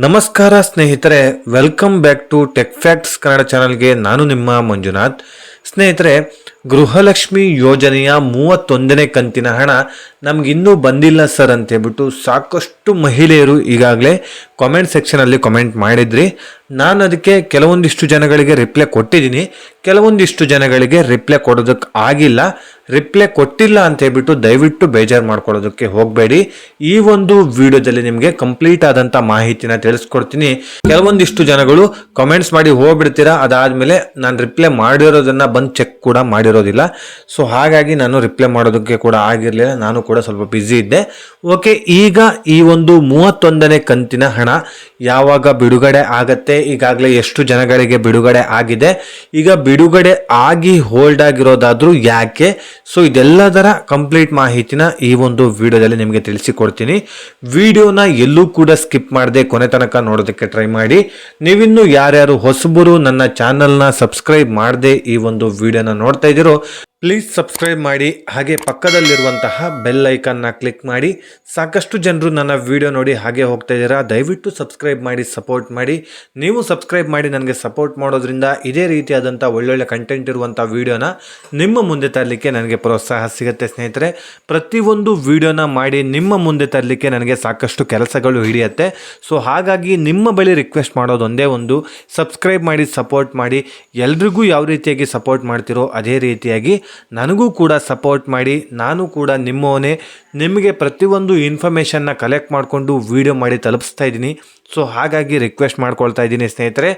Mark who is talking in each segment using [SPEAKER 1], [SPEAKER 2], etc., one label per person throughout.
[SPEAKER 1] ನಮಸ್ಕಾರ ಸ್ನೇಹಿತರೆ, welcome back to tech facts Kannada ಚಾನಲ್ಗೆ. ನಾನು ನಿಮ್ಮ ಮಂಜುನಾಥ್. ಸ್ನೇಹಿತರೆ, ಗೃಹಲಕ್ಷ್ಮಿ ಯೋಜನೆಯ 31ನೇ ಕಂತಿನ ಹಣ ನಮ್ಗೆ ಇನ್ನೂ ಬಂದಿಲ್ಲ ಸರ್ ಅಂತ ಹೇಳ್ಬಿಟ್ಟು ಸಾಕಷ್ಟು ಮಹಿಳೆಯರು ಈಗಾಗಲೇ ಕಾಮೆಂಟ್ ಸೆಕ್ಷನಲ್ಲಿ ಕಾಮೆಂಟ್ ಮಾಡಿದ್ರಿ. ನಾನು ಅದಕ್ಕೆ ಕೆಲವೊಂದಿಷ್ಟು ಜನಗಳಿಗೆ ರಿಪ್ಲೈ ಕೊಟ್ಟಿದ್ದೀನಿ, ಕೆಲವೊಂದಿಷ್ಟು ಜನಗಳಿಗೆ ರಿಪ್ಲೈ ಕೊಡೋದಕ್ಕೆ ಆಗಿಲ್ಲ. ರಿಪ್ಲೈ ಕೊಟ್ಟಿಲ್ಲ ಅಂತ ಹೇಳ್ಬಿಟ್ಟು ದಯವಿಟ್ಟು ಬೇಜಾರು ಮಾಡ್ಕೊಳ್ಳೋದಕ್ಕೆ ಹೋಗಬೇಡಿ. ಈ ಒಂದು ವಿಡಿಯೋದಲ್ಲಿ ನಿಮಗೆ ಕಂಪ್ಲೀಟ್ ಆದಂಥ ಮಾಹಿತಿನ ತಿಳಿಸ್ಕೊಡ್ತೀನಿ. ಕೆಲವೊಂದಿಷ್ಟು ಜನಗಳು ಕಾಮೆಂಟ್ಸ್ ಮಾಡಿ ಹೋಗ್ಬಿಡ್ತೀರಾ, ಅದಾದಮೇಲೆ ನಾನು ರಿಪ್ಲೈ ಮಾಡಿರೋದನ್ನು ಬಂದು ಚೆಕ್ ಕೂಡ ಮಾಡಿರೋದಿಲ್ಲ. ಸೊ ಹಾಗಾಗಿ ನಾನು ರಿಪ್ಲೈ ಮಾಡೋದಕ್ಕೆ ಕೂಡ ಆಗಿರಲಿಲ್ಲ, ನಾನು ಕೂಡ ಸ್ವಲ್ಪ ಬ್ಯುಸಿ ಇದ್ದೆ. ಓಕೆ, ಈಗ ಈ ಒಂದು 31ನೇ ಕಂತಿನ ಹಣ ಯಾವಾಗ ಬಿಡುಗಡೆ ಆಗತ್ತೆ, ಈಗಾಗಲೇ ಎಷ್ಟು ಜನಗಳಿಗೆ ಬಿಡುಗಡೆ ಆಗಿದೆ, ಈಗ ಬಿಡುಗಡೆ ಆಗಿ ಹೋಲ್ಡ್ ಆಗಿರೋದಾದ್ರೂ ಯಾಕೆ, ಸೊ ಇದೆಲ್ಲದರ ಕಂಪ್ಲೀಟ್ ಮಾಹಿತಿನ ಈ ಒಂದು ವಿಡಿಯೋದಲ್ಲಿ ನಿಮಗೆ ತಿಳಿಸಿಕೊಡ್ತೀನಿ. ವಿಡಿಯೋನ ಎಲ್ಲೂ ಕೂಡ ಸ್ಕಿಪ್ ಮಾಡದೆ ಕೊನೆ ತನಕ ನೋಡೋದಕ್ಕೆ ಟ್ರೈ ಮಾಡಿ. ನೀವಿನ್ನೂ ಯಾರ್ಯಾರು ಹೊಸಬರು ನನ್ನ ಚಾನಲ್ನ ಸಬ್ಸ್ಕ್ರೈಬ್ ಮಾಡದೆ ಈ ಒಂದು ವಿಡಿಯೋನ ನೋಡ್ತಾ ಇದ್ದೀರೋ ಪ್ಲೀಸ್ ಸಬ್ಸ್ಕ್ರೈಬ್ ಮಾಡಿ, ಹಾಗೆ ಪಕ್ಕದಲ್ಲಿರುವಂತಹ ಬೆಲ್ ಐಕನ್ನ ಕ್ಲಿಕ್ ಮಾಡಿ. ಸಾಕಷ್ಟು ಜನರು ನನ್ನ ವಿಡಿಯೋ ನೋಡಿ ಹಾಗೆ ಹೋಗ್ತಾ ಇದ್ದೀರಾ, ದಯವಿಟ್ಟು ಸಬ್ಸ್ಕ್ರೈಬ್ ಮಾಡಿ, ಸಪೋರ್ಟ್ ಮಾಡಿ. ನೀವು ಸಬ್ಸ್ಕ್ರೈಬ್ ಮಾಡಿ ನನಗೆ ಸಪೋರ್ಟ್ ಮಾಡೋದ್ರಿಂದ ಇದೇ ರೀತಿಯಾದಂಥ ಒಳ್ಳೊಳ್ಳೆ ಕಂಟೆಂಟ್ ಇರುವಂಥ ವಿಡಿಯೋನ ನಿಮ್ಮ ಮುಂದೆ ತರಲಿಕ್ಕೆ ನನಗೆ ಪ್ರೋತ್ಸಾಹ ಸಿಗುತ್ತೆ. ಸ್ನೇಹಿತರೆ, ಪ್ರತಿಯೊಂದು ವಿಡಿಯೋನ ಮಾಡಿ ನಿಮ್ಮ ಮುಂದೆ ತರಲಿಕ್ಕೆ ನನಗೆ ಸಾಕಷ್ಟು ಕೆಲಸಗಳು ಹಿಡಿಯುತ್ತೆ. ಸೊ ಹಾಗಾಗಿ ನಿಮ್ಮ ಬಳಿ ರಿಕ್ವೆಸ್ಟ್ ಮಾಡೋದು ಒಂದೇ ಒಂದು, ಸಬ್ಸ್ಕ್ರೈಬ್ ಮಾಡಿ, ಸಪೋರ್ಟ್ ಮಾಡಿ. ಎಲ್ರಿಗೂ ಯಾವ ರೀತಿಯಾಗಿ ಸಪೋರ್ಟ್ ಮಾಡ್ತಿರೋ ಅದೇ ರೀತಿಯಾಗಿ ನನಗೂ ಕೂಡ ಸಪೋರ್ಟ್ ಮಾಡಿ. ನಾನು ಕೂಡ ನಿಮ್ಮವನೇ, ನಿಮಗೆ ಪ್ರತಿಯೊಂದು ಇನ್ಫಾರ್ಮೇಷನ್ನ ಕಲೆಕ್ಟ್ ಮಾಡಿಕೊಂಡು ವಿಡಿಯೋ ಮಾಡಿ ತಲುಪಿಸ್ತಾ ಇದ್ದೀನಿ. ಸೊ ಹಾಗಾಗಿ ರಿಕ್ವೆಸ್ಟ್ ಮಾಡ್ಕೊಳ್ತಾ ಇದ್ದೀನಿ ಸ್ನೇಹಿತರೆ.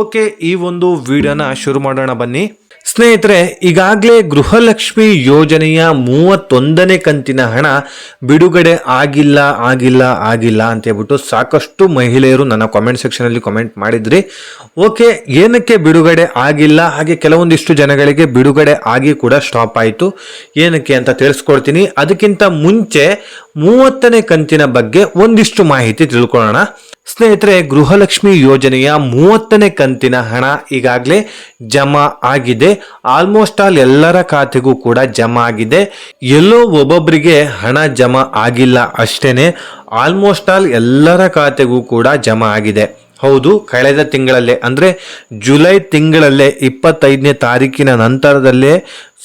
[SPEAKER 1] ಓಕೆ, ಈ ಒಂದು ವಿಡಿಯೋನ ಶುರು ಮಾಡೋಣ ಬನ್ನಿ. ಸ್ನೇಹಿತರೆ, ಈಗಾಗಲೇ ಗೃಹಲಕ್ಷ್ಮಿ ಯೋಜನೆಯ 31ನೇ ಕಂತಿನ ಹಣ ಬಿಡುಗಡೆ ಆಗಿಲ್ಲ ಅಂತ ಹೇಳ್ಬಿಟ್ಟು ಸಾಕಷ್ಟು ಮಹಿಳೆಯರು ನನ್ನ ಕಾಮೆಂಟ್ ಸೆಕ್ಷನಲ್ಲಿ ಕಾಮೆಂಟ್ ಮಾಡಿದ್ರಿ. ಓಕೆ, ಏನಕ್ಕೆ ಬಿಡುಗಡೆ ಆಗಿಲ್ಲ, ಹಾಗೆ ಕೆಲವೊಂದಿಷ್ಟು ಜನಗಳಿಗೆ ಬಿಡುಗಡೆ ಆಗಿ ಕೂಡ ಸ್ಟಾಪ್ ಆಯಿತು, ಏನಕ್ಕೆ ಅಂತ ತಿಳಿಸ್ಕೊಡ್ತೀನಿ. ಅದಕ್ಕಿಂತ ಮುಂಚೆ 30ನೇ ಕಂತಿನ ಬಗ್ಗೆ ಒಂದಿಷ್ಟು ಮಾಹಿತಿ ತಿಳ್ಕೊಳ್ಳೋಣ. ಸ್ನೇಹಿತರೆ, ಗೃಹಲಕ್ಷ್ಮಿ ಯೋಜನೆಯ 30ನೇ ಕಂತಿನ ಹಣ ಈಗಾಗಲೇ ಜಮಾ ಆಗಿದೆ. ಆಲ್ಮೋಸ್ಟ್ ಆಲ್ ಎಲ್ಲರ ಖಾತೆಗೂ ಕೂಡ ಜಮಾ ಆಗಿದೆ. ಎಲ್ಲೋ ಒಬ್ಬೊಬ್ಬರಿಗೆ ಹಣ ಜಮಾ ಆಗಿಲ್ಲ ಅಷ್ಟೇನೆ, ಆಲ್ಮೋಸ್ಟ್ ಆಲ್ ಎಲ್ಲರ ಖಾತೆಗೂ ಕೂಡ ಜಮಾ ಆಗಿದೆ. ಹೌದು, ಕಳೆದ ತಿಂಗಳಲ್ಲೇ ಅಂದರೆ ಜುಲೈ ತಿಂಗಳಲ್ಲೇ 25ನೇ ತಾರೀಕಿನ ನಂತರದಲ್ಲೇ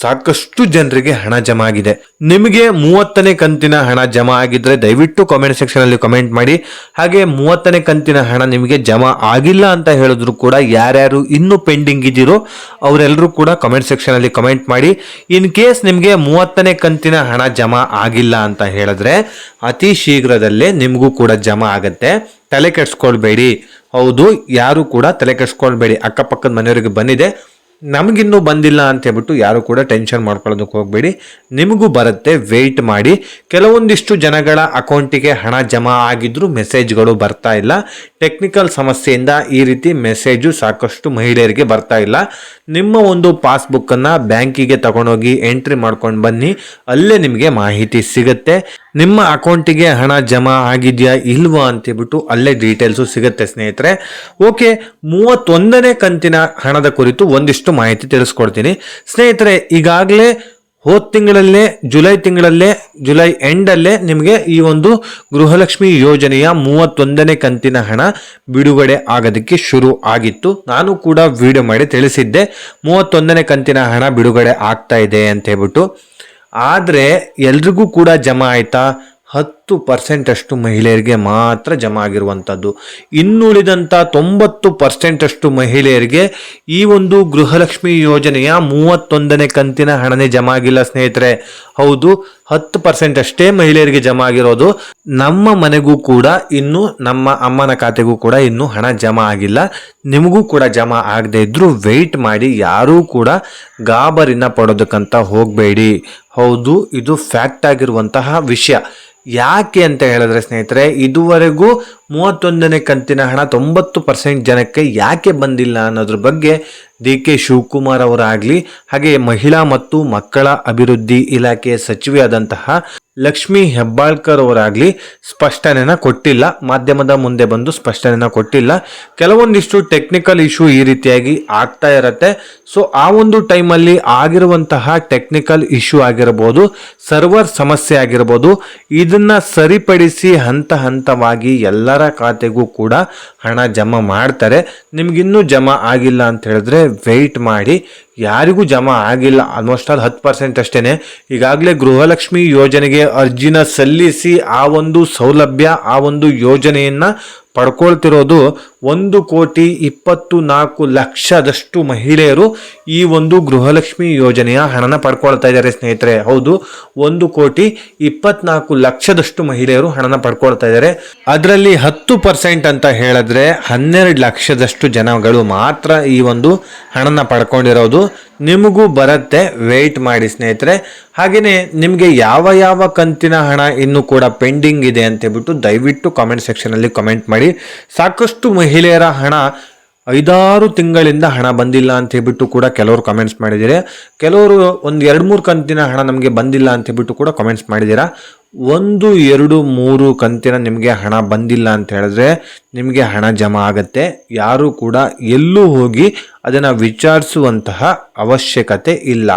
[SPEAKER 1] ಸಾಕಷ್ಟು ಜನರಿಗೆ ಹಣ ಜಮಾ ಆಗಿದೆ. ನಿಮಗೆ 30ನೇ ಕಂತಿನ ಹಣ ಜಮಾ ಆಗಿದ್ರೆ ದಯವಿಟ್ಟು ಕಾಮೆಂಟ್ ಸೆಕ್ಷನ್ ಅಲ್ಲಿ ಕಾಮೆಂಟ್ ಮಾಡಿ. ಹಾಗೆ 30ನೇ ಕಂತಿನ ಹಣ ನಿಮಗೆ ಜಮಾ ಆಗಿಲ್ಲ ಅಂತ ಹೇಳಿದ್ರು ಕೂಡ ಯಾರ್ಯಾರು ಇನ್ನೂ ಪೆಂಡಿಂಗ್ ಇದ್ದೀರೋ ಅವರೆಲ್ಲರೂ ಕೂಡ ಕಾಮೆಂಟ್ ಸೆಕ್ಷನ್ ಅಲ್ಲಿ ಕಮೆಂಟ್ ಮಾಡಿ. ಇನ್ ಕೇಸ್ ನಿಮಗೆ 30ನೇ ಕಂತಿನ ಹಣ ಜಮಾ ಆಗಿಲ್ಲ ಅಂತ ಹೇಳಿದ್ರೆ ಅತಿ ಶೀಘ್ರದಲ್ಲೇ ನಿಮಗೂ ಕೂಡ ಜಮಾ ಆಗತ್ತೆ, ತಲೆ ಕೆಡಿಸ್ಕೊಳ್ಬೇಡಿ. ಹೌದು, ಯಾರು ಕೂಡ ತಲೆ ಕೆಡಿಸ್ಕೊಳ್ಬೇಡಿ. ಅಕ್ಕಪಕ್ಕದ ಮನೆಯವರಿಗೆ ಬಂದಿದೆ, ನಮಗಿನ್ನೂ ಬಂದಿಲ್ಲ ಅಂತ ಹೇಳ್ಬಿಟ್ಟು ಯಾರು ಕೂಡ ಟೆನ್ಷನ್ ಮಾಡ್ಕೊಳ್ಳೋದಕ್ಕೆ ಹೋಗಬೇಡಿ, ನಿಮಗೂ ಬರುತ್ತೆ, ವೆಯ್ಟ್ ಮಾಡಿ. ಕೆಲವೊಂದಿಷ್ಟು ಜನಗಳ ಅಕೌಂಟಿಗೆ ಹಣ ಜಮಾ ಆಗಿದ್ರೂ ಮೆಸೇಜ್ಗಳು ಬರ್ತಾ ಇಲ್ಲ. ಟೆಕ್ನಿಕಲ್ ಸಮಸ್ಯೆಯಿಂದ ಈ ರೀತಿ ಮೆಸೇಜು ಸಾಕಷ್ಟು ಮಹಿಳೆಯರಿಗೆ ಬರ್ತಾ ಇಲ್ಲ. ನಿಮ್ಮ ಒಂದು ಪಾಸ್ಬುಕ್ಕನ್ನು ಬ್ಯಾಂಕಿಗೆ ತಗೊಂಡೋಗಿ ಎಂಟ್ರಿ ಮಾಡ್ಕೊಂಡು ಬನ್ನಿ, ಅಲ್ಲೇ ನಿಮಗೆ ಮಾಹಿತಿ ಸಿಗುತ್ತೆ. ನಿಮ್ಮ ಅಕೌಂಟಿಗೆ ಹಣ ಜಮಾ ಆಗಿದೆಯಾ ಇಲ್ವಾ ಅಂತೇಳ್ಬಿಟ್ಟು ಅಲ್ಲೇ ಡೀಟೇಲ್ಸು ಸಿಗುತ್ತೆ ಸ್ನೇಹಿತರೆ. ಓಕೆ, 31ನೇ ಕಂತಿನ ಹಣದ ಕುರಿತು ಒಂದಿಷ್ಟು ಮಾಹಿತಿ ತಿಳಿಸ್ಕೊಡ್ತೀನಿ ಸ್ನೇಹಿತರೆ. ಈಗಾಗಲೇ ಹೋದ ತಿಂಗಳಲ್ಲೇ ಜುಲೈ ಎಂಡಲ್ಲೇ ನಿಮಗೆ ಈ ಒಂದು ಗೃಹಲಕ್ಷ್ಮಿ ಯೋಜನೆಯ 31ನೇ ಕಂತಿನ ಹಣ ಬಿಡುಗಡೆ ಆಗೋದಕ್ಕೆ ಶುರು ಆಗಿತ್ತು. ನಾನು ಕೂಡ ವಿಡಿಯೋ ಮಾಡಿ ತಿಳಿಸಿದ್ದೆ 31ನೇ ಕಂತಿನ ಹಣ ಬಿಡುಗಡೆ ಆಗ್ತಾ ಇದೆ ಅಂತ ಹೇಳ್ಬಿಟ್ಟು. ಆದರೆ ಎಲ್ರಿಗೂ ಕೂಡ ಜಮಾ ಆಯ್ತಾ? 10% ಅಷ್ಟು ಮಹಿಳೆಯರಿಗೆ ಮಾತ್ರ ಜಮಾ ಆಗಿರುವಂಥದ್ದು. ಇನ್ನುಳಿದಂಥ 90% ಅಷ್ಟು ಮಹಿಳೆಯರಿಗೆ ಈ ಒಂದು ಗೃಹಲಕ್ಷ್ಮಿ ಯೋಜನೆಯ 31ನೇ ಕಂತಿನ ಹಣನೇ ಜಮಾ ಆಗಿಲ್ಲ ಸ್ನೇಹಿತರೆ. ಹೌದು, 10% ಅಷ್ಟೇ ಮಹಿಳೆಯರಿಗೆ ಜಮಾ ಆಗಿರೋದು. ನಮ್ಮ ಮನೆಗೂ ಕೂಡ ಇನ್ನು, ನಮ್ಮ ಅಮ್ಮನ ಖಾತೆಗೂ ಕೂಡ ಇನ್ನೂ ಹಣ ಜಮಾ ಆಗಿಲ್ಲ. ನಿಮಗೂ ಕೂಡ ಜಮಾ ಆಗದೆ ಇದ್ರೂ ವೆಯ್ಟ್ ಮಾಡಿ, ಯಾರೂ ಕೂಡ ಗಾಬರಿನ ಪಡೋದಕ್ಕಂತ ಹೋಗಬೇಡಿ. ಹೌದು, ಇದು ಫ್ಯಾಕ್ಟ್ ಆಗಿರುವಂತಹ ವಿಷಯ. ಯಾಕೆ ಅಂತ ಹೇಳಿದ್ರೆ ಸ್ನೇಹಿತರೆ, ಇದುವರೆಗೂ 31ನೇ ಕಂತಿನ ಹಣ 90% ಜನಕ್ಕೆ ಯಾಕೆ ಬಂದಿಲ್ಲ ಅನ್ನೋದ್ರ ಬಗ್ಗೆ DK ಶಿವಕುಮಾರ್ ಅವರಾಗಲಿ, ಹಾಗೆ ಮಹಿಳಾ ಮತ್ತು ಮಕ್ಕಳ ಅಭಿವೃದ್ಧಿ ಇಲಾಖೆ ಸಚಿವೆಯಾದಂತಹ ಲಕ್ಷ್ಮಿ ಹೆಬ್ಬಾಳ್ಕರ್ ಅವರಾಗ್ಲಿ ಸ್ಪಷ್ಟನೆನ ಕೊಟ್ಟಿಲ್ಲ, ಮಾಧ್ಯಮದ ಮುಂದೆ ಬಂದು ಸ್ಪಷ್ಟನೆನ ಕೊಟ್ಟಿಲ್ಲ. ಕೆಲವೊಂದಿಷ್ಟು ಟೆಕ್ನಿಕಲ್ ಇಶ್ಯೂ ಈ ರೀತಿಯಾಗಿ ಆಗ್ತಾ ಇರತ್ತೆ. ಸೊ ಆ ಒಂದು ಟೈಮಲ್ಲಿ ಆಗಿರುವಂತಹ ಟೆಕ್ನಿಕಲ್ ಇಶ್ಯೂ ಆಗಿರ್ಬೋದು, ಸರ್ವರ್ ಸಮಸ್ಯೆ ಆಗಿರ್ಬೋದು, ಇದನ್ನ ಸರಿಪಡಿಸಿ ಹಂತ ಹಂತವಾಗಿ ಎಲ್ಲರ ಖಾತೆಗೂ ಕೂಡ ಹಣ ಜಮಾ ಮಾಡ್ತಾರೆ. ನಿಮ್ಗಿನ್ನೂ ಜಮಾ ಆಗಿಲ್ಲ ಅಂತ ಹೇಳಿದ್ರೆ ವೆಯ್ಟ್ ಮಾಡಿ. ಯಾರಿಗೂ ಜಮಾ ಆಗಿಲ್ಲ, ಆಲ್ಮೋಸ್ಟ್ ಆಲ್ 10% ಅಷ್ಟೇನೆ. ಈಗಾಗಲೇ ಗೃಹಲಕ್ಷ್ಮಿ ಯೋಜನೆಗೆ ಅರ್ಜಿನ ಸಲ್ಲಿಸಿ ಆ ಒಂದು ಸೌಲಭ್ಯ, ಆ ಒಂದು ಯೋಜನೆಯನ್ನ ಪಡ್ಕೊಳ್ತಿರೋದು 1,24,00,000 ಮಹಿಳೆಯರು ಈ ಒಂದು ಗೃಹಲಕ್ಷ್ಮಿ ಯೋಜನೆಯ ಹಣನ ಪಡ್ಕೊಳ್ತಾ ಇದ್ದಾರೆ ಸ್ನೇಹಿತರೆ. ಹೌದು, 1,24,00,000 ಮಹಿಳೆಯರು ಹಣನ ಪಡ್ಕೊಳ್ತಾ ಇದ್ದಾರೆ. ಅದರಲ್ಲಿ 10% ಅಂತ ಹೇಳಿದ್ರೆ 12,00,000 ಜನಗಳು ಮಾತ್ರ ಈ ಒಂದು ಹಣನ ಪಡ್ಕೊಂಡಿರೋದು. ನಿಮಗೂ ಬರುತ್ತೆ, ವೆಯ್ಟ್ ಮಾಡಿ ಸ್ನೇಹಿತರೆ. ಹಾಗೆಯೇ ನಿಮಗೆ ಯಾವ ಯಾವ ಕಂತಿನ ಹಣ ಇನ್ನೂ ಕೂಡ ಪೆಂಡಿಂಗ್ ಇದೆ ಅಂತ ಹೇಳ್ಬಿಟ್ಟು ದಯವಿಟ್ಟು ಕಾಮೆಂಟ್ ಸೆಕ್ಷನಲ್ಲಿ ಕಮೆಂಟ್ ಮಾಡಿ. ಸಾಕಷ್ಟು ಮಹಿಳೆಯರ ಹಣ 5-6 ತಿಂಗಳಿಂದ ಹಣ ಬಂದಿಲ್ಲ ಅಂತ ಹೇಳ್ಬಿಟ್ಟು ಕೂಡ ಕೆಲವರು ಕಮೆಂಟ್ಸ್ ಮಾಡಿದ್ದೀರಾ. ಕೆಲವರು 1-2-3 ಕಂತಿನ ಹಣ ನಮಗೆ ಬಂದಿಲ್ಲ ಅಂತ ಹೇಳ್ಬಿಟ್ಟು ಕೂಡ ಕಮೆಂಟ್ಸ್ ಮಾಡಿದ್ದೀರಾ. 1-2-3 ಕಂತಿನ ನಿಮಗೆ ಹಣ ಬಂದಿಲ್ಲ ಅಂತ ಹೇಳಿದ್ರೆ ನಿಮಗೆ ಹಣ ಜಮಾ ಆಗುತ್ತೆ. ಯಾರು ಕೂಡ ಎಲ್ಲೂ ಹೋಗಿ ಅದನ್ನು ವಿಚಾರಿಸುವಂತಹ ಅವಶ್ಯಕತೆ ಇಲ್ಲ.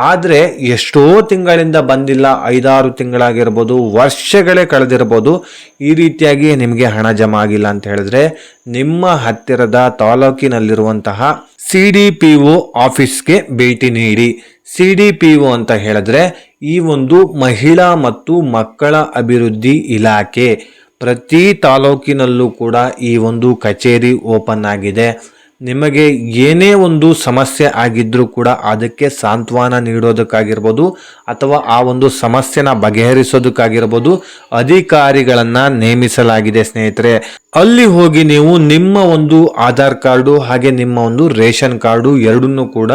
[SPEAKER 1] ಆದರೆ ಎಷ್ಟೋ ತಿಂಗಳಿಂದ ಬಂದಿಲ್ಲ, 5-6 ತಿಂಗಳಾಗಿರ್ಬೋದು, ವರ್ಷಗಳೇ ಕಳೆದಿರ್ಬೋದು, ಈ ರೀತಿಯಾಗಿ ನಿಮಗೆ ಹಣ ಜಮಾ ಆಗಿಲ್ಲ ಅಂತ ಹೇಳಿದ್ರೆ ನಿಮ್ಮ ಹತ್ತಿರದ ತಾಲೂಕಿನಲ್ಲಿರುವಂತಹ CDPO ಆಫೀಸ್ಗೆ ಭೇಟಿ ನೀಡಿ. CDPO ಅಂತ ಹೇಳಿದ್ರೆ ಈ ಒಂದು ಮಹಿಳಾ ಮತ್ತು ಮಕ್ಕಳ ಅಭಿವೃದ್ಧಿ ಇಲಾಖೆ. ಪ್ರತಿ ತಾಲೂಕಿನಲ್ಲೂ ಕೂಡ ಈ ಒಂದು ಕಚೇರಿ ಓಪನ್ ಆಗಿದೆ. ನಿಮಗೆ ಏನೇ ಒಂದು ಸಮಸ್ಯೆ ಆಗಿದ್ರೂ ಕೂಡ ಅದಕ್ಕೆ ಸಾಂತ್ವನ ನೀಡೋದಕ್ಕಾಗಿರ್ಬೋದು ಅಥವಾ ಆ ಒಂದು ಸಮಸ್ಯೆನ ಬಗೆಹರಿಸೋದಕ್ಕಾಗಿರ್ಬೋದು ಅಧಿಕಾರಿಗಳನ್ನು ನೇಮಿಸಲಾಗಿದೆ ಸ್ನೇಹಿತರೆ. ಅಲ್ಲಿ ಹೋಗಿ ನೀವು ನಿಮ್ಮ ಒಂದು ಆಧಾರ್ ಕಾರ್ಡು ಹಾಗೆ ನಿಮ್ಮ ಒಂದು ರೇಷನ್ ಕಾರ್ಡು ಎರಡನ್ನೂ ಕೂಡ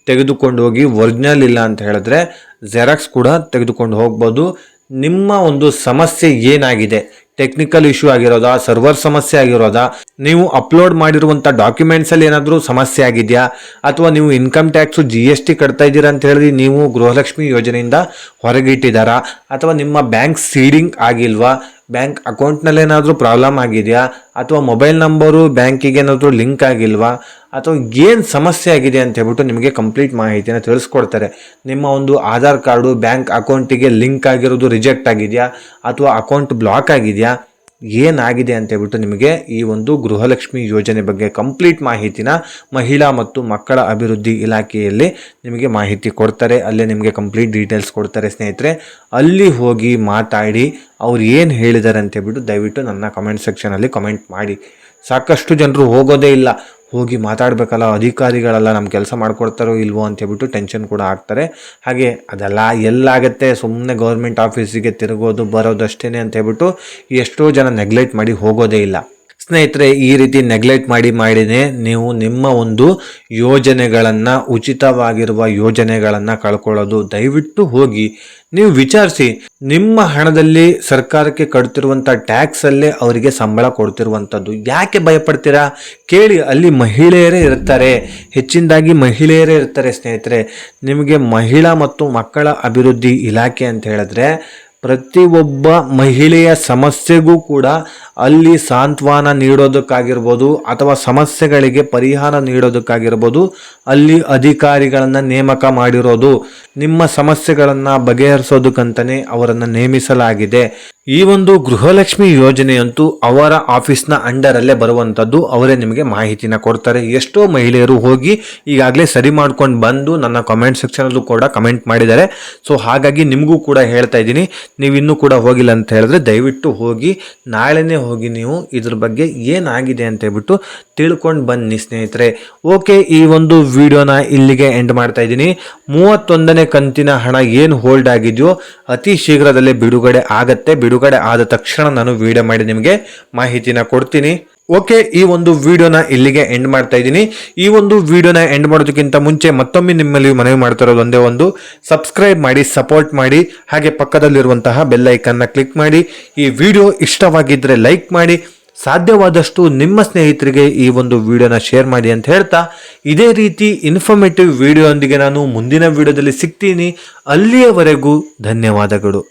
[SPEAKER 1] ತೆಗೆದುಕೊಂಡು ಹೋಗಿ, ಒರಿಜಿನಲ್ ಇಲ್ಲ ಅಂತ ಹೇಳಿದ್ರೆ ಜೆರಾಕ್ಸ್ ಕೂಡ ತೆಗೆದುಕೊಂಡು ಹೋಗ್ಬೋದು. ನಿಮ್ಮ ಒಂದು ಸಮಸ್ಯೆ ಏನಾಗಿದೆ, ಟೆಕ್ನಿಕಲ್ ಇಶ್ಯೂ ಆಗಿರೋದಾ, ಸರ್ವರ್ ಸಮಸ್ಯೆ ಆಗಿರೋದಾ, ನೀವು ಅಪ್ಲೋಡ್ ಮಾಡಿರುವಂಥ ಡಾಕ್ಯುಮೆಂಟ್ಸಲ್ಲಿ ಏನಾದರೂ ಸಮಸ್ಯೆ ಆಗಿದೆಯಾ, ಅಥವಾ ನೀವು ಇನ್ಕಮ್ ಟ್ಯಾಕ್ಸು GST ಕಟ್ತಾ ಇದ್ದೀರಾ ಅಂತ ಹೇಳಿ ನೀವು ಗೃಹಲಕ್ಷ್ಮಿ ಯೋಜನೆಯಿಂದ ಹೊರಗಿಟ್ಟಿದ್ದಾರಾ, ಅಥವಾ ನಿಮ್ಮ ಬ್ಯಾಂಕ್ ಸೀಡಿಂಗ್ ಆಗಿಲ್ವಾ, ಬ್ಯಾಂಕ್ ಅಕೌಂಟ್ನಲ್ಲಿ ಏನಾದರೂ ಪ್ರಾಬ್ಲಮ್ ಆಗಿದೆಯಾ, ಅಥವಾ ಮೊಬೈಲ್ ನಂಬರು ಬ್ಯಾಂಕಿಗೆ ಏನಾದರೂ ಲಿಂಕ್ ಆಗಿಲ್ವಾ, ಅಥವಾ ಏನು ಸಮಸ್ಯೆ ಆಗಿದೆ ಅಂತ ಹೇಳ್ಬಿಟ್ಟು ನಿಮಗೆ ಕಂಪ್ಲೀಟ್ ಮಾಹಿತಿನ ತಿಳಿಸ್ಕೊಡ್ತಾರೆ. ನಿಮ್ಮ ಒಂದು ಆಧಾರ್ ಕಾರ್ಡು ಬ್ಯಾಂಕ್ ಅಕೌಂಟಿಗೆ ಲಿಂಕ್ ಆಗಿರೋದು ರಿಜೆಕ್ಟ್ ಆಗಿದೆಯಾ, ಅಥವಾ ಅಕೌಂಟ್ ಬ್ಲಾಕ್ ಆಗಿದೆಯಾ, ಏನಾಗಿದೆ ಅಂತ ಹೇಳ್ಬಿಟ್ಟು ನಿಮಗೆ ಈ ಒಂದು ಗೃಹಲಕ್ಷ್ಮಿ ಯೋಜನೆ ಬಗ್ಗೆ ಕಂಪ್ಲೀಟ್ ಮಾಹಿತಿನ ಮಹಿಳಾ ಮತ್ತು ಮಕ್ಕಳ ಅಭಿವೃದ್ಧಿ ಇಲಾಖೆಯಲ್ಲಿ ನಿಮಗೆ ಮಾಹಿತಿ ಕೊಡ್ತಾರೆ. ಅಲ್ಲೇ ನಿಮಗೆ ಕಂಪ್ಲೀಟ್ ಡೀಟೇಲ್ಸ್ ಕೊಡ್ತಾರೆ ಸ್ನೇಹಿತರೆ. ಅಲ್ಲಿ ಹೋಗಿ ಮಾತಾಡಿ ಅವ್ರು ಏನು ಹೇಳಿದ್ದಾರೆ ಅಂತ ಹೇಳ್ಬಿಟ್ಟು ದಯವಿಟ್ಟು ನನ್ನ ಕಮೆಂಟ್ ಸೆಕ್ಷನಲ್ಲಿ ಕಮೆಂಟ್ ಮಾಡಿ. ಸಾಕಷ್ಟು ಜನರು ಹೋಗೋದೇ ಇಲ್ಲ, ಹೋಗಿ ಮಾತಾಡಬೇಕಲ್ಲ, ಅಧಿಕಾರಿಗಳೆಲ್ಲ ನಮ್ಮ ಕೆಲಸ ಮಾಡ್ಕೊಡ್ತಾರೋ ಇಲ್ವೋ ಅಂತ ಹೇಳ್ಬಿಟ್ಟು ಟೆನ್ಷನ್ ಕೂಡ ಆಗ್ತಾರೆ. ಹಾಗೆ ಅದೆಲ್ಲ ಎಲ್ಲಾಗತ್ತೆ, ಸುಮ್ಮನೆ ಗೌರ್ಮೆಂಟ್ ಆಫೀಸಿಗೆ ತಿರುಗೋದು ಬರೋದಷ್ಟೇ ಅಂತ ಹೇಳ್ಬಿಟ್ಟು ಎಷ್ಟೋ ಜನ ನೆಗ್ಲೆಕ್ಟ್ ಮಾಡಿ ಹೋಗೋದೇ ಇಲ್ಲ ಸ್ನೇಹಿತರೆ. ಈ ರೀತಿ ನೆಗ್ಲೆಕ್ಟ್ ಮಾಡಿನೇ ನೀವು ನಿಮ್ಮ ಒಂದು ಯೋಜನೆಗಳನ್ನು, ಉಚಿತವಾಗಿರುವ ಯೋಜನೆಗಳನ್ನು ಕಳ್ಕೊಳ್ಳೋದು. ದಯವಿಟ್ಟು ಹೋಗಿ ನೀವು ವಿಚಾರಿಸಿ. ನಿಮ್ಮ ಹಣದಲ್ಲಿ ಸರ್ಕಾರಕ್ಕೆ ಕಟ್ತಿರುವಂಥ ಟ್ಯಾಕ್ಸಲ್ಲೇ ಅವರಿಗೆ ಸಂಬಳ ಕೊಡ್ತಿರುವಂಥದ್ದು. ಯಾಕೆ ಭಯಪಡ್ತೀರಾ? ಕೇಳಿ, ಅಲ್ಲಿ ಮಹಿಳೆಯರೇ ಇರ್ತಾರೆ, ಹೆಚ್ಚಿನದಾಗಿ ಮಹಿಳೆಯರೇ ಇರ್ತಾರೆ ಸ್ನೇಹಿತರೆ. ನಿಮಗೆ ಮಹಿಳಾ ಮತ್ತು ಮಕ್ಕಳ ಅಭಿವೃದ್ಧಿ ಇಲಾಖೆ ಅಂತ ಹೇಳಿದ್ರೆ ಪ್ರತಿಯೊಬ್ಬ ಮಹಿಳೆಯ ಸಮಸ್ಯೆಗೂ ಕೂಡ ಅಲ್ಲಿ ಸಾಂತ್ವನ ನೀಡೋದಕ್ಕಾಗಿರ್ಬೋದು ಅಥವಾ ಸಮಸ್ಯೆಗಳಿಗೆ ಪರಿಹಾರ ನೀಡೋದಕ್ಕಾಗಿರ್ಬೋದು ಅಲ್ಲಿ ಅಧಿಕಾರಿಗಳನ್ನು ನೇಮಕ ಮಾಡಿರೋದು. ನಿಮ್ಮ ಸಮಸ್ಯೆಗಳನ್ನು ಬಗೆಹರಿಸೋದಕ್ಕಂತಲೇ ಅವರನ್ನು ನೇಮಿಸಲಾಗಿದೆ. ಈ ಒಂದು ಗೃಹಲಕ್ಷ್ಮಿ ಯೋಜನೆಯಂತೂ ಅವರ ಆಫೀಸ್ನ ಅಂಡರಲ್ಲೇ ಬರುವಂಥದ್ದು. ಅವರೇ ನಿಮಗೆ ಮಾಹಿತಿನ ಕೊಡ್ತಾರೆ. ಎಷ್ಟೋ ಮಹಿಳೆಯರು ಹೋಗಿ ಈಗಾಗಲೇ ಸರಿ ಮಾಡ್ಕೊಂಡು ಬಂದು ನನ್ನ ಕಮೆಂಟ್ ಸೆಕ್ಷನಲ್ಲೂ ಕೂಡ ಕಮೆಂಟ್ ಮಾಡಿದ್ದಾರೆ. ಸೊ ಹಾಗಾಗಿ ನಿಮಗೂ ಕೂಡ ಹೇಳ್ತಾ ಇದ್ದೀನಿ, ನೀವು ಇನ್ನೂ ಕೂಡ ಹೋಗಿಲ್ಲ ಅಂತ ಹೇಳಿದ್ರೆ ದಯವಿಟ್ಟು ಹೋಗಿ, ನಾಳೆನೇ ಹೋಗಿ ನೀವು ಇದ್ರ ಬಗ್ಗೆ ಏನಾಗಿದೆ ಅಂತ ಹೇಳ್ಬಿಟ್ಟು ತಿಳ್ಕೊಂಡು ಬನ್ನಿ ಸ್ನೇಹಿತರೆ. ಓಕೆ, ಈ ಒಂದು ವಿಡಿಯೋನ ಇಲ್ಲಿಗೆ ಎಂಡ್ ಮಾಡ್ತಾ ಇದ್ದೀನಿ. 31ನೇ ಕಂತಿನ ಹಣ ಏನು ಹೋಲ್ಡ್ ಆಗಿದೆಯೋ ಅತಿ ಶೀಘ್ರದಲ್ಲೇ ಬಿಡುಗಡೆ ಆಗತ್ತೆ. ಬಿಡುಗಡೆ ಆದ ತಕ್ಷಣ ನಾನು ವಿಡಿಯೋ ಮಾಡಿ ನಿಮಗೆ ಮಾಹಿತಿನ ಕೊಡ್ತೀನಿ. ಓಕೆ, ಈ ಒಂದು ವಿಡಿಯೋನ ಇಲ್ಲಿಗೆ ಎಂಡ್ ಮಾಡ್ತಾ ಇದ್ದೀನಿ. ಈ ಒಂದು ವಿಡಿಯೋನ ಎಂಡ್ ಮಾಡೋದಕ್ಕಿಂತ ಮುಂಚೆ ಮತ್ತೊಮ್ಮೆ ನಿಮ್ಮಲ್ಲಿ ಮನವಿ ಮಾಡ್ತಾ ಇರೋದು ಒಂದೇ ಒಂದು, ಸಬ್ಸ್ಕ್ರೈಬ್ ಮಾಡಿ, ಸಪೋರ್ಟ್ ಮಾಡಿ, ಹಾಗೆ ಪಕ್ಕದಲ್ಲಿರುವಂತಹ ಬೆಲ್ ಐಕನ್ನ ಕ್ಲಿಕ್ ಮಾಡಿ. ಈ ವಿಡಿಯೋ ಇಷ್ಟವಾಗಿದ್ದರೆ ಲೈಕ್ ಮಾಡಿ, ಸಾಧ್ಯವಾದಷ್ಟು ನಿಮ್ಮ ಸ್ನೇಹಿತರಿಗೆ ಈ ಒಂದು ವಿಡಿಯೋನ ಶೇರ್ ಮಾಡಿ ಅಂತ ಹೇಳ್ತಾ, ಇದೇ ರೀತಿ ಇನ್ಫಾರ್ಮೇಟಿವ್ ವಿಡಿಯೋ ಒಂದಿಗೆ ನಾನು ಮುಂದಿನ ವಿಡಿಯೋದಲ್ಲಿ ಸಿಗ್ತೀನಿ. ಅಲ್ಲಿಯವರೆಗೂ ಧನ್ಯವಾದಗಳು.